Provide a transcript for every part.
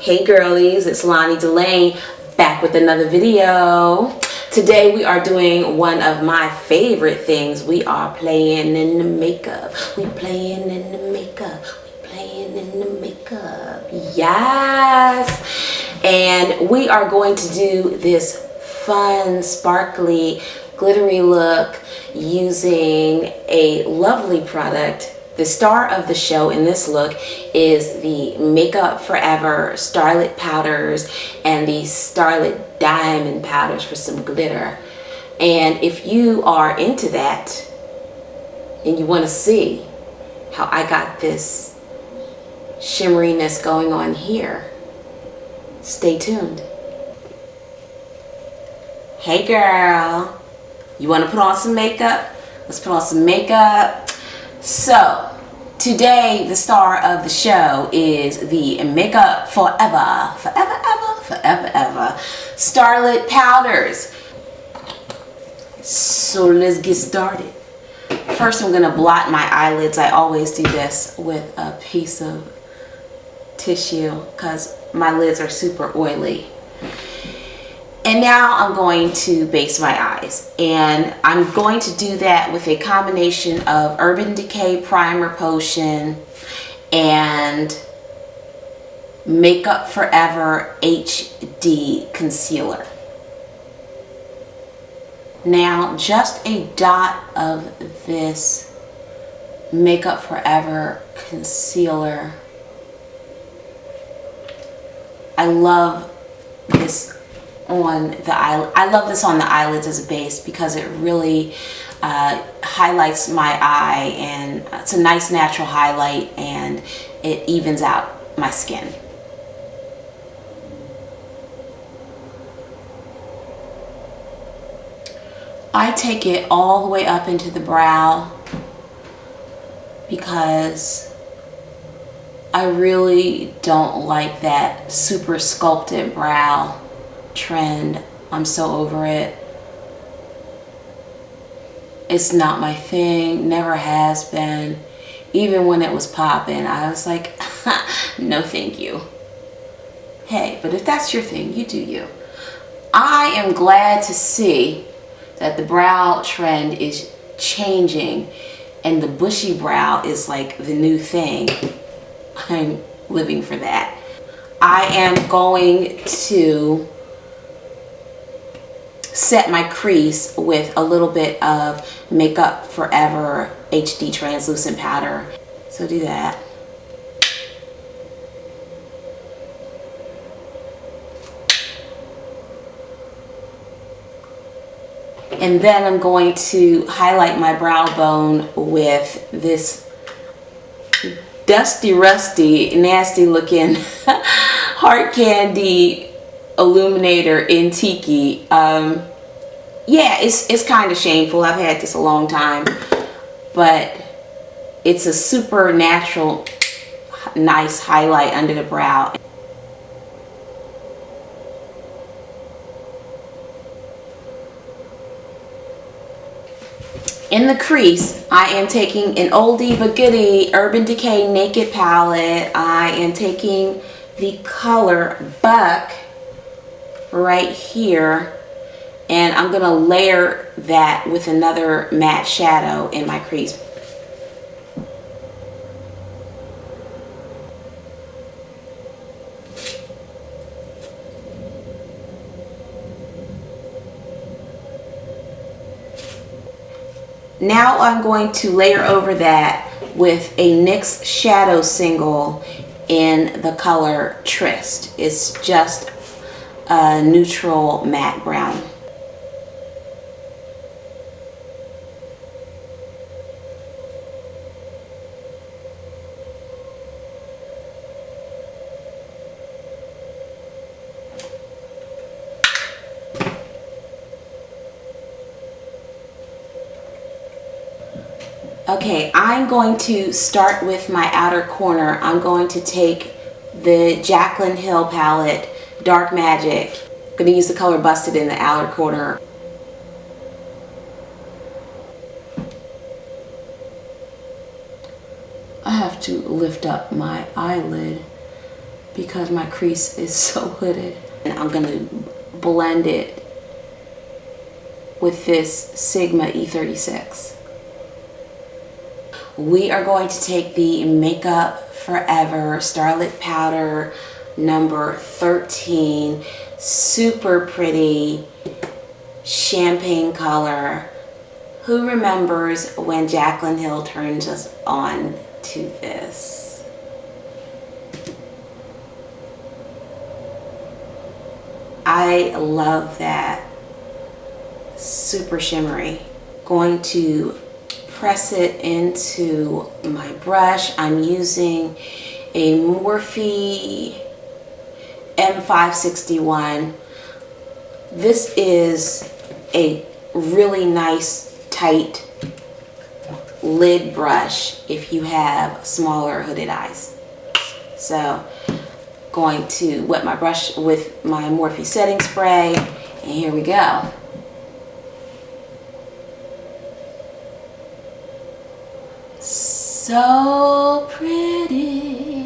Hey girlies, it's Lonnie Delane back with another video. Today we are doing one of my favorite things. We are playing in the makeup. We playing in the makeup. We playing in the makeup. Yes! And we are going to do this fun, sparkly, glittery look using a lovely product. The star of the show in this look is the Makeup Forever Starlit Powders and the Starlit Diamond Powders for some glitter. And if you are into that and you want to see how I got this shimmeriness going on here, stay tuned. Hey girl, you want to put on some makeup? Let's put on some makeup. So, today the star of the show is the Makeup Forever Starlit Powders. So let's get started. First I'm going to blot my eyelids. I always do this with a piece of tissue because my lids are super oily. And now I'm going to base my eyes, and I'm going to do that with a combination of Urban Decay Primer Potion and Makeup Forever HD Concealer. Now just a dot of this Makeup Forever Concealer. I love this on the I love this on the eyelids as a base because it really highlights my eye, and it's a nice natural highlight and it evens out my skin. I take it all the way up into the brow because I really don't like that super sculpted brow trend. I'm so over it. It's not my thing, never has been. Even when it was popping, I was like, no thank you. Hey, but if that's your thing, you do you. I am glad to see that the brow trend is changing and the bushy brow is like the new thing. I'm living for that. I am going to set my crease with a little bit of Makeup Forever HD translucent powder. So do that. And then I'm going to highlight my brow bone with this dusty, rusty, nasty looking heart candy illuminator in Tiki. Yeah, it's kind of shameful. I've had this a long time, but it's a super natural, nice highlight under the brow. In the crease, I am taking an oldie but goodie Urban Decay Naked palette. I am taking the color Buck right here, and I'm gonna layer that with another matte shadow in my crease. Now I'm going to layer over that with a NYX shadow single in the color Tryst. It's just a neutral matte brown. Okay, I'm going to start with my outer corner. I'm going to take the Jaclyn Hill palette, Dark Magic. I'm going to use the color Busted in the outer corner. I have to lift up my eyelid because my crease is so hooded. And I'm gonna blend it with this Sigma E36. We are going to take the Makeup Forever Starlit Powder number 13, super pretty champagne color. Who remembers when Jaclyn Hill turned us on to this? I love that. Super shimmery. Going to press it into my brush. I'm using a Morphe M561. This is a really nice tight lid brush if you have smaller hooded eyes. So going to wet my brush with my Morphe setting spray, and here we go. So pretty.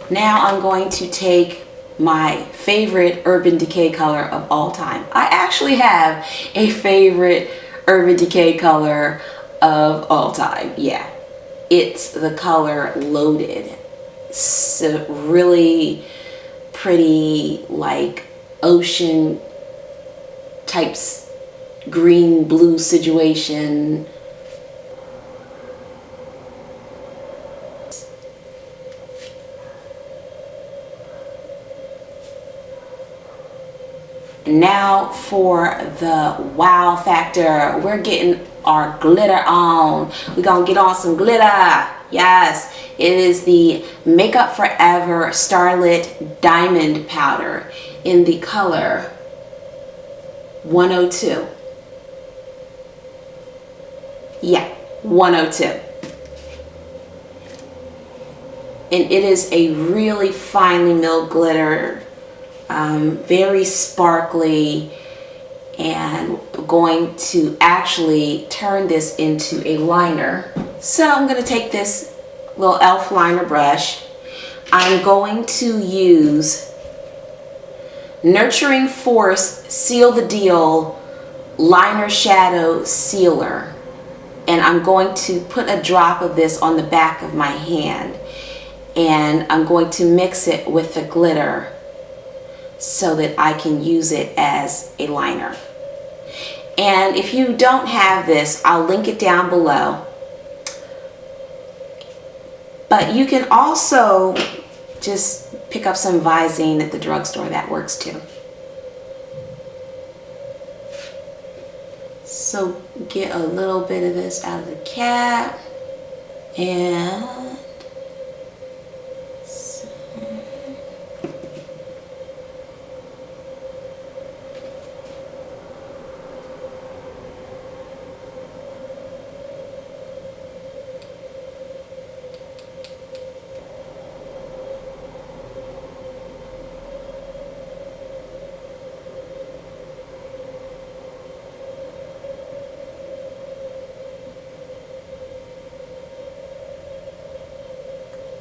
Now I'm going to take my favorite Urban Decay color of all time. I actually have a favorite Urban Decay color of all time. Yeah, it's the color Loaded. It's a really pretty, like ocean types, green blue situation. Now for the wow factor, we're getting our glitter on. We're gonna get on some glitter. Yes, it is the Makeup Forever Starlit Diamond Powder in the color 102. Yeah, 102. And it is a really finely milled glitter. Very sparkly, and going to actually turn this into a liner. So I'm going to take this little e.l.f. liner brush. I'm going to use Nurturing Force Seal the Deal Liner Shadow Sealer, and I'm going to put a drop of this on the back of my hand, and I'm going to mix it with the glitter so that I can use it as a liner. And if you don't have this, I'll link it down below. But you can also just pick up some Visine at the drugstore. That works too. So get a little bit of this out of the cap, and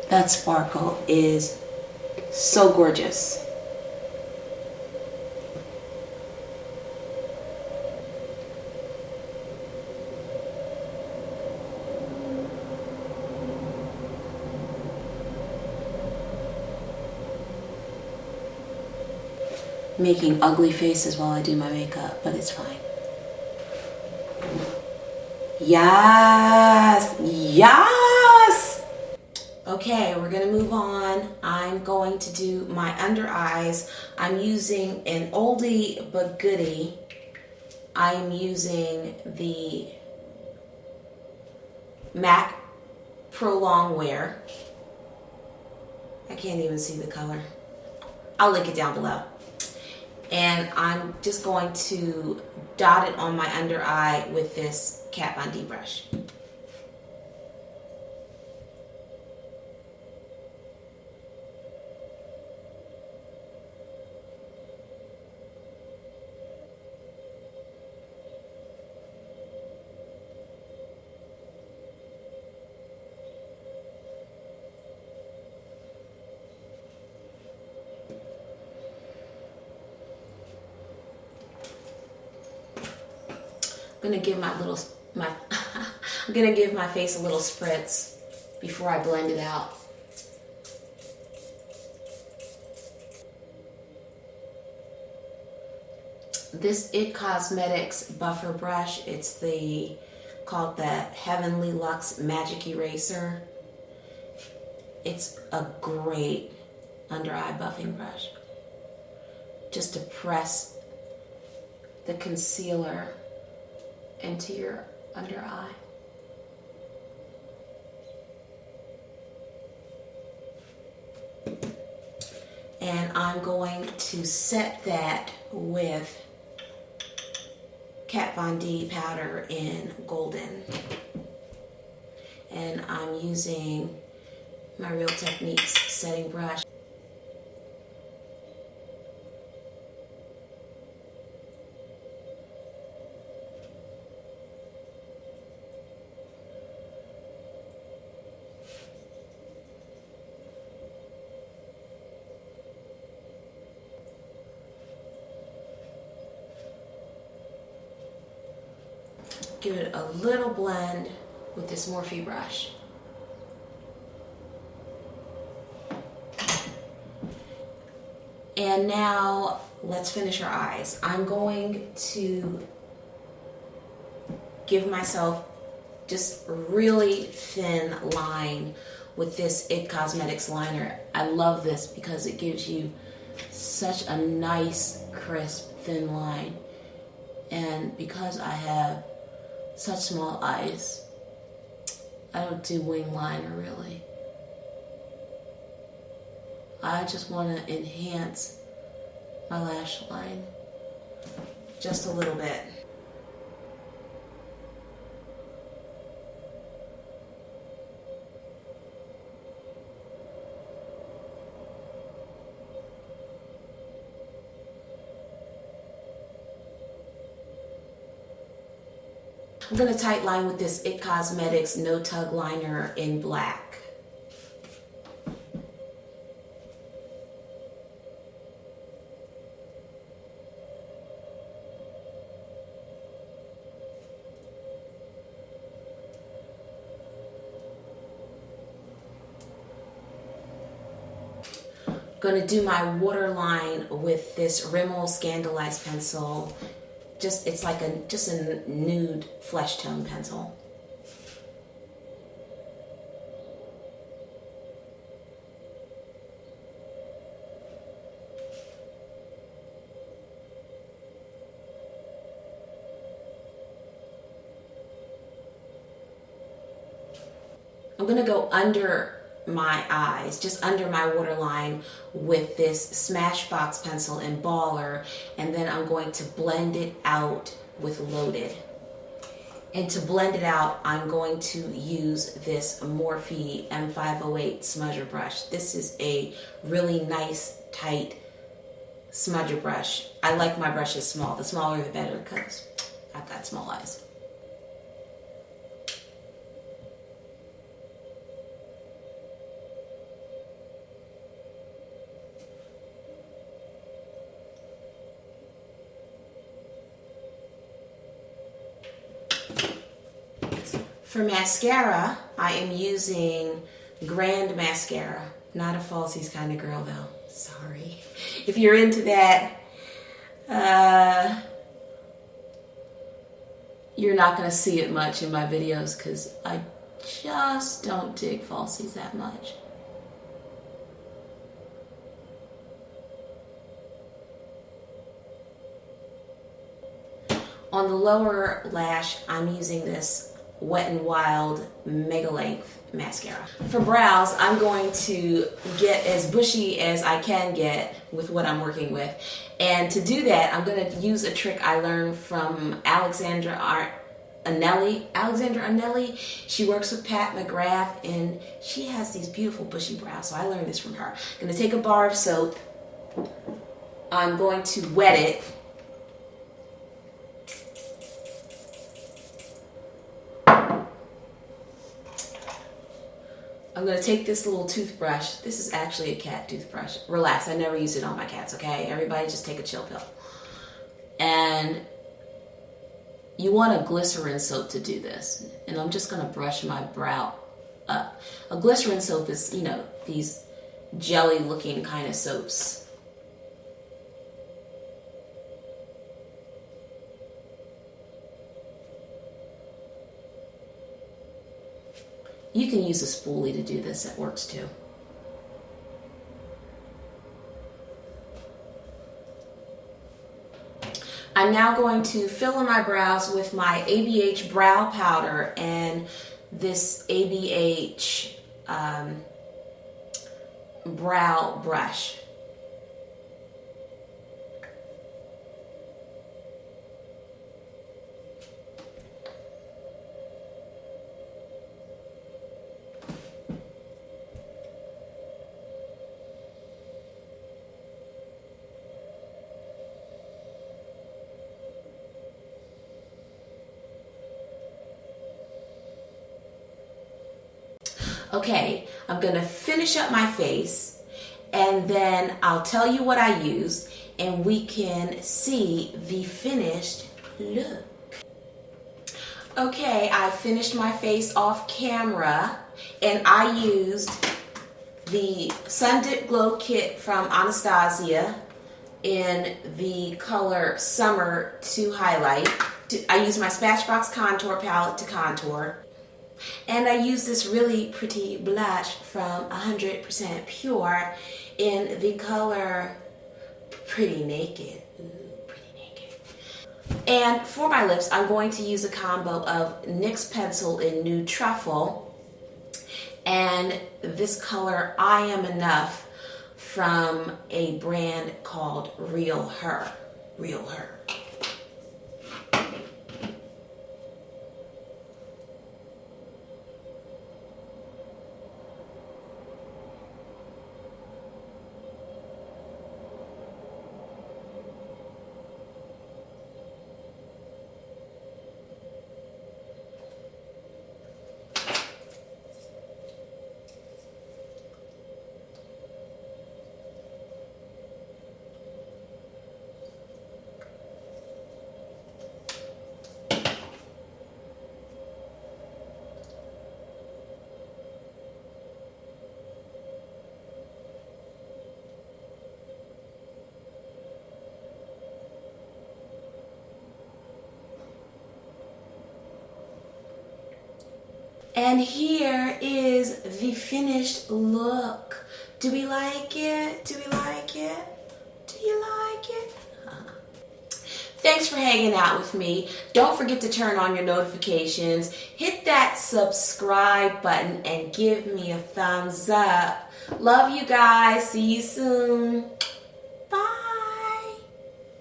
that sparkle is so gorgeous. Making ugly faces while I do my makeup, but it's fine. Yes, yes. Okay, we're gonna move on. I'm going to do my under eyes. I'm using an oldie but goodie. I'm using the MAC Pro Longwear. I can't even see the color. I'll link it down below. And I'm just going to dot it on my under eye with this Kat Von D brush. I'm gonna give I'm gonna give my face a little spritz before I blend it out. This IT Cosmetics buffer brush, it's called the Heavenly Luxe Magic Eraser. It's a great under eye buffing brush. Just to press the concealer into your under eye. And I'm going to set that with Kat Von D powder in Golden. And I'm using my Real Techniques setting brush. Give it a little blend with this Morphe brush. And now let's finish our eyes. I'm going to give myself just a really thin line with this IT Cosmetics liner. I love this because it gives you such a nice, crisp, thin line. And because I have such small eyes, I don't do wing liner really. I just want to enhance my lash line just a little bit. I'm going to tight line with this IT Cosmetics No-Tug liner in black. I'm going to do my waterline with this Rimmel ScandalEyes pencil. It's like just a nude flesh tone pencil. I'm gonna go under my eyes, just under my waterline with this Smashbox pencil in Baller, and then I'm going to blend it out with Loaded. And to blend it out, I'm going to use this Morphe M508 smudger brush. This is a really nice, tight smudger brush. I like my brushes small. The smaller the better because I've got small eyes. For mascara, I am using Grande mascara. Not a falsies kind of girl though. Sorry. If you're into that, you're not going to see it much in my videos because I just don't dig falsies that much. On the lower lash, I'm using this Wet n Wild MegaLength mascara. For brows, I'm going to get as bushy as I can get with what I'm working with. And to do that, I'm going to use a trick I learned from Alexandra Arnelli. She works with Pat McGrath and she has these beautiful bushy brows. So I learned this from her. I'm going to take a bar of soap. I'm going to wet it. I'm going to take this little toothbrush. This is actually a cat toothbrush. Relax, I never use it on my cats, okay? Everybody just take a chill pill. And you want a glycerin soap to do this. And I'm just going to brush my brow up. A glycerin soap is, you know, these jelly looking kind of soaps. You can use a spoolie to do this, it works too. I'm now going to fill in my brows with my ABH brow powder and this ABH brow brush. Okay, I'm gonna finish up my face and then I'll tell you what I used and we can see the finished look. Okay, I finished my face off camera and I used the Sun Dip Glow Kit from Anastasia in the color Summer to highlight. I used my Smashbox contour palette to contour. And I use this really pretty blush from 100% Pure in the color Pretty Naked. Ooh, Pretty Naked. And for my lips, I'm going to use a combo of NYX Pencil in Nude Truffle and this color I Am Enough from a brand called Real Her. Real Her. And here is the finished look. Do we like it? Do we like it? Do you like it? Thanks for hanging out with me. Don't forget to turn on your notifications. Hit that subscribe button and give me a thumbs up. Love you guys. See you soon.